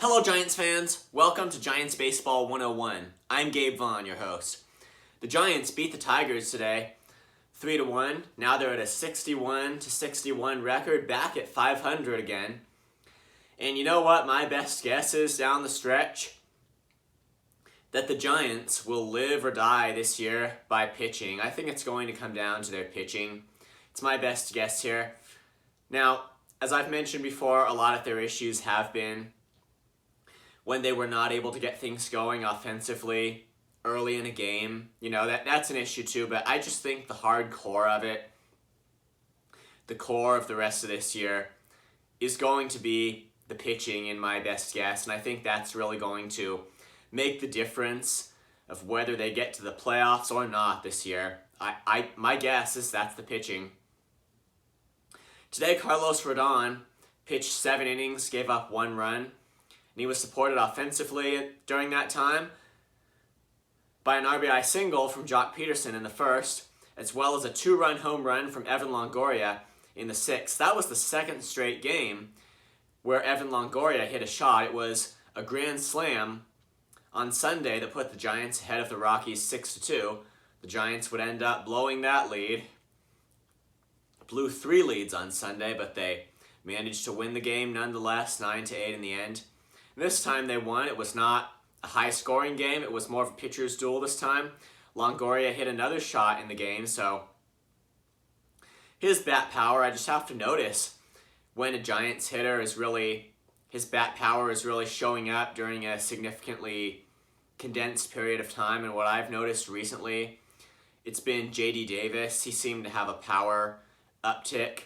Hello Giants fans, welcome to Giants Baseball 101. I'm Gabe Vaughn, your host. The Giants beat the Tigers today, 3-1. Now they're at a 61-61 record, back at 500 again. And you know what my best guess is down the stretch? That the Giants will live or die this year by pitching. I think it's going to come down to their pitching. It's my best guess here. Now, as I've mentioned before, a lot of their issues have been when they were not able to get things going offensively early in a game. You know, that's an issue too, but I just think the hard core of it, the core of the rest of this year, is going to be the pitching in my best guess, and I think that's really going to make the difference of whether they get to the playoffs or not this year. My guess is that's the pitching. Today, Carlos Rodon pitched 7 innings, gave up 1 run, and he was supported offensively during that time by an RBI single from Jock Peterson in the first, as well as a 2-run home run from Evan Longoria in the 6th. That was the second straight game where Evan Longoria hit a shot. It was a grand slam on Sunday that put the Giants ahead of the Rockies 6-2. The Giants would end up blowing that lead. Blew 3 leads on Sunday, but they managed to win the game nonetheless, 9-8 in the end. This time they won. It was not a high-scoring game. It was more of a pitcher's duel this time. Longoria hit another shot in the game, so his bat power, I just have to notice when a Giants hitter is really, his bat power is really showing up during a significantly condensed period of time. And what I've noticed recently, it's been J.D. Davis. He seemed to have a power uptick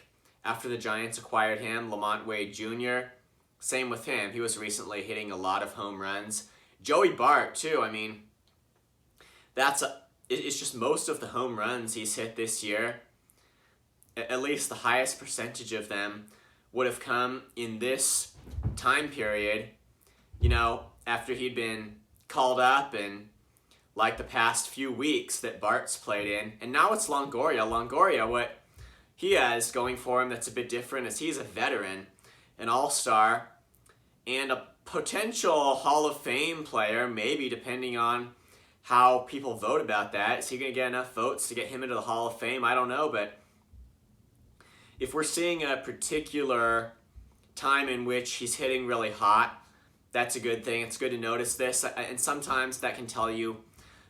after the Giants acquired him. Lamont Wade Jr., same with him. He was recently hitting a lot of home runs. Joey Bart, too. I mean, it's just most of the home runs he's hit this year, at least the highest percentage of them, would have come in this time period, you know, after he'd been called up and like the past few weeks that Bart's played in. And now it's Longoria. Longoria, what he has going for him that's a bit different is he's a veteran, an all-star, and a potential Hall of Fame player, maybe, depending on how people vote about that. Is he going to get enough votes to get him into the Hall of Fame? I don't know, but if we're seeing a particular time in which he's hitting really hot, that's a good thing. It's good to notice this, and sometimes that can tell you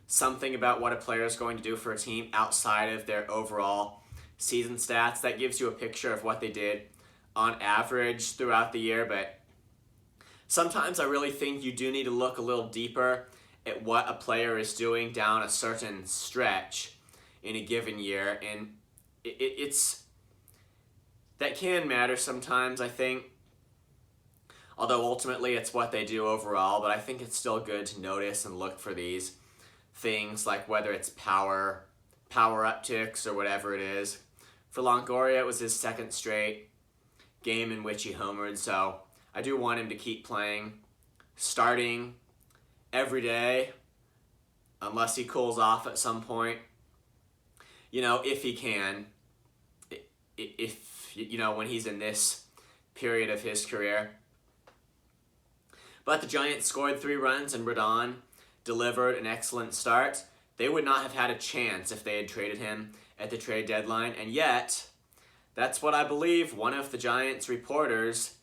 something about what a player is going to do for a team outside of their overall season stats. That gives you a picture of what they did on average throughout the year, but sometimes I really think you do need to look a little deeper at what a player is doing down a certain stretch in a given year, and it's that can matter sometimes, I think, although ultimately it's what they do overall. But I think it's still good to notice and look for these things, like whether it's power upticks or whatever it is. For Longoria, it was his second straight game in which he homered, so I do want him to keep playing, starting every day, unless he cools off at some point, you know, if he can, if you know, when he's in this period of his career. But the Giants scored 3 runs and Rodon delivered an excellent start. They would not have had a chance if they had traded him at the trade deadline, and yet that's what I believe one of the Giants reporters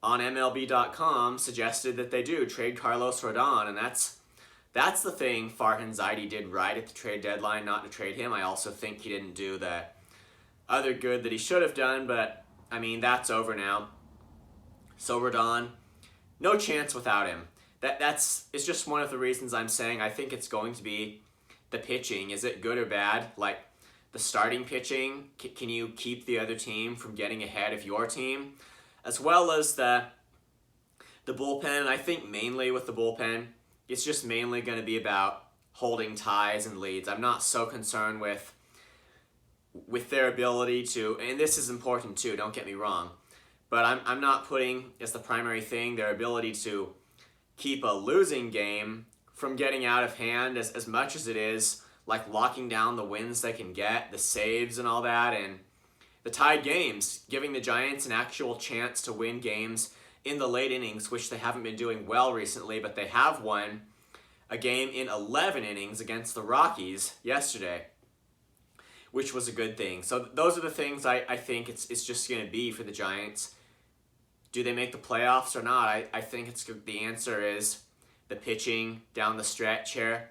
on MLB.com suggested that they do, trade Carlos Rodon, and that's the thing Farhan Zaidi did right at the trade deadline, not to trade him. I also think he didn't do the other good that he should have done, but I mean, that's over now. So Rodon, no chance without him. It's just one of the reasons I'm saying I think it's going to be the pitching. Is it good or bad? Like the starting pitching, can you keep the other team from getting ahead of your team? As well as the bullpen. I think mainly with the bullpen, it's just mainly going to be about holding ties and leads. I'm not so concerned with their ability to, and this is important too, don't get me wrong, but I'm not putting as the primary thing their ability to keep a losing game from getting out of hand as much as it is like locking down the wins they can get, the saves and all that, and the tied games, giving the Giants an actual chance to win games in the late innings, which they haven't been doing well recently, but they have won a game in 11 innings against the Rockies yesterday, which was a good thing. So those are the things I think it's just going to be for the Giants. Do they make the playoffs or not? I think the answer is the pitching down the stretch here.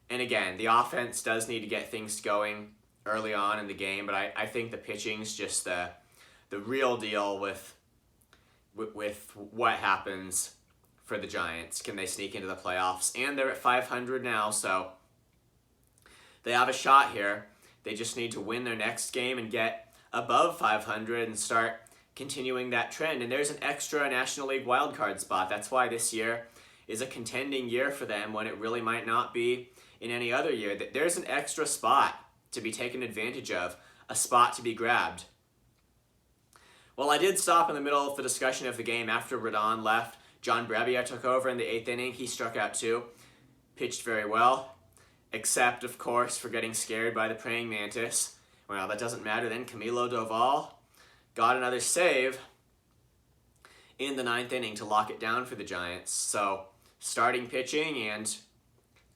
And again, the offense does need to get things going early on in the game, but I think the pitching's just the real deal with what happens for the Giants. Can they sneak into the playoffs? And they're at 500 now, so they have a shot here. They just need to win their next game and get above 500 and start continuing that trend. And there's an extra National League wildcard spot. That's why this year is a contending year for them when it really might not be in any other year. There's an extra spot to be taken advantage of, a spot to be grabbed. Well, I did stop in the middle of the discussion of the game after Rodon left. John Brebbia took over in the 8th inning. He struck out 2, pitched very well, except, of course, for getting scared by the praying mantis. Well, that doesn't matter then. Camilo Doval got another save in the 9th inning to lock it down for the Giants. So, starting pitching and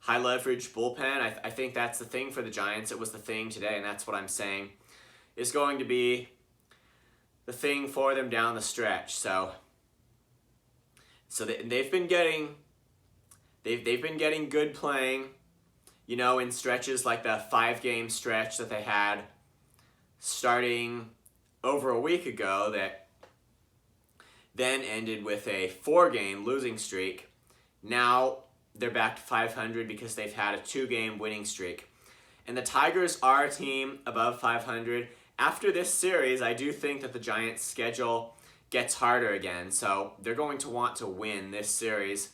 high leverage bullpen, I think that's the thing for the Giants. It was the thing today, and that's what I'm saying is going to be the thing for them down the stretch. So they've been getting good playing, you know, in stretches like the 5-game stretch that they had starting over a week ago that then ended with a 4-game losing streak. Now they're back to 500 because they've had a 2-game winning streak. And the Tigers are a team above 500. After this series, I do think that the Giants' schedule gets harder again. So they're going to want to win this series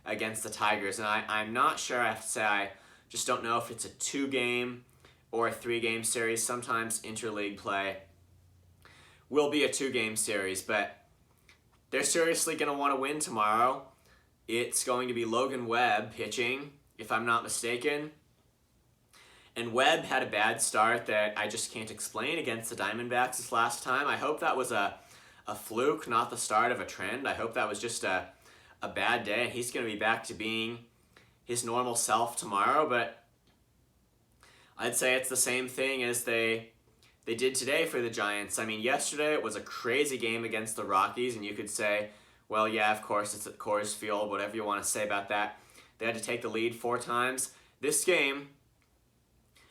against the Tigers. And I'm not sure, I have to say, I just don't know if it's a 2-game or a 3-game series. Sometimes interleague play will be a 2-game series, but they're seriously going to want to win tomorrow. It's going to be Logan Webb pitching, if I'm not mistaken. And Webb had a bad start that I just can't explain against the Diamondbacks this last time. I hope that was a fluke, not the start of a trend. I hope that was just a bad day, and he's going to be back to being his normal self tomorrow. But I'd say it's the same thing as they did today for the Giants. I mean, yesterday it was a crazy game against the Rockies, and you could say, well, yeah, of course, it's at Coors Field, whatever you want to say about that. They had to take the lead 4 times. This game,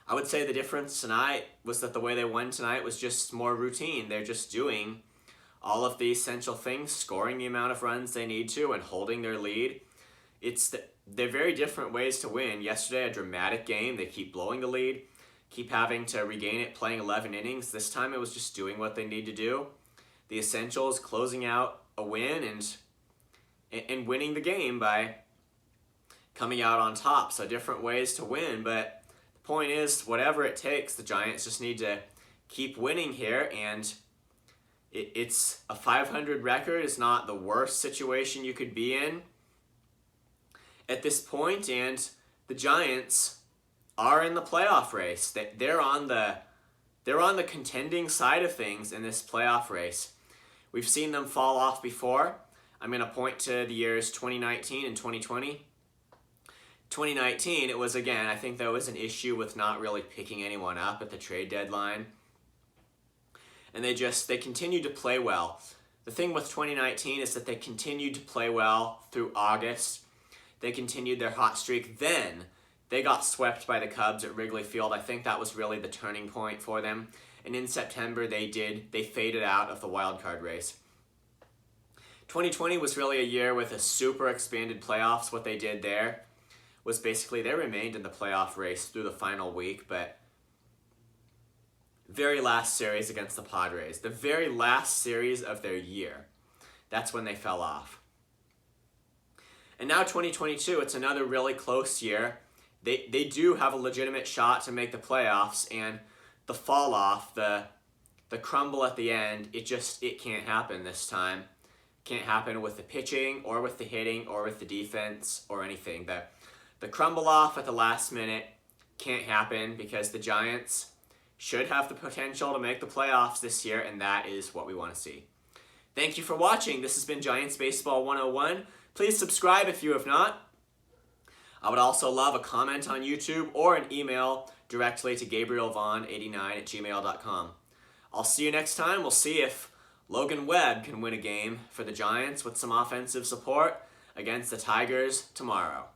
I would say the difference tonight was that the way they won tonight was just more routine. They're just doing all of the essential things, scoring the amount of runs they need to and holding their lead. They're very different ways to win. Yesterday, a dramatic game. They keep blowing the lead, keep having to regain it, playing 11 innings. This time it was just doing what they need to do. The essentials, closing out a win and winning the game by coming out on top. So different ways to win, but the point is, whatever it takes, the Giants just need to keep winning here, and it's a 500 record is not the worst situation you could be in at this point, and the Giants are in the playoff race. They're on the contending side of things in this playoff race. We've seen them fall off before. I'm going to point to the years 2019 and 2020. 2019, it was, again, I think there was an issue with not really picking anyone up at the trade deadline. And they continued to play well. The thing with 2019 is that they continued to play well through August. They continued their hot streak. Then they got swept by the Cubs at Wrigley Field. I think that was really the turning point for them. And in September, they faded out of the wild card race. 2020 was really a year with a super expanded playoffs. What they did there was basically they remained in the playoff race through the final week, but very last series against the Padres, the very last series of their year, that's when they fell off. And now 2022, it's another really close year. They do have a legitimate shot to make the playoffs, and the fall off, the crumble at the end, it can't happen this time. Can't happen with the pitching or with the hitting or with the defense or anything. The crumble off at the last minute can't happen because the Giants should have the potential to make the playoffs this year, and that is what we want to see. Thank you for watching. This has been Giants Baseball 101. Please subscribe if you have not. I would also love a comment on YouTube or an email directly to gabrielvaughn89@gmail.com. I'll see you next time. We'll see if Logan Webb can win a game for the Giants with some offensive support against the Tigers tomorrow.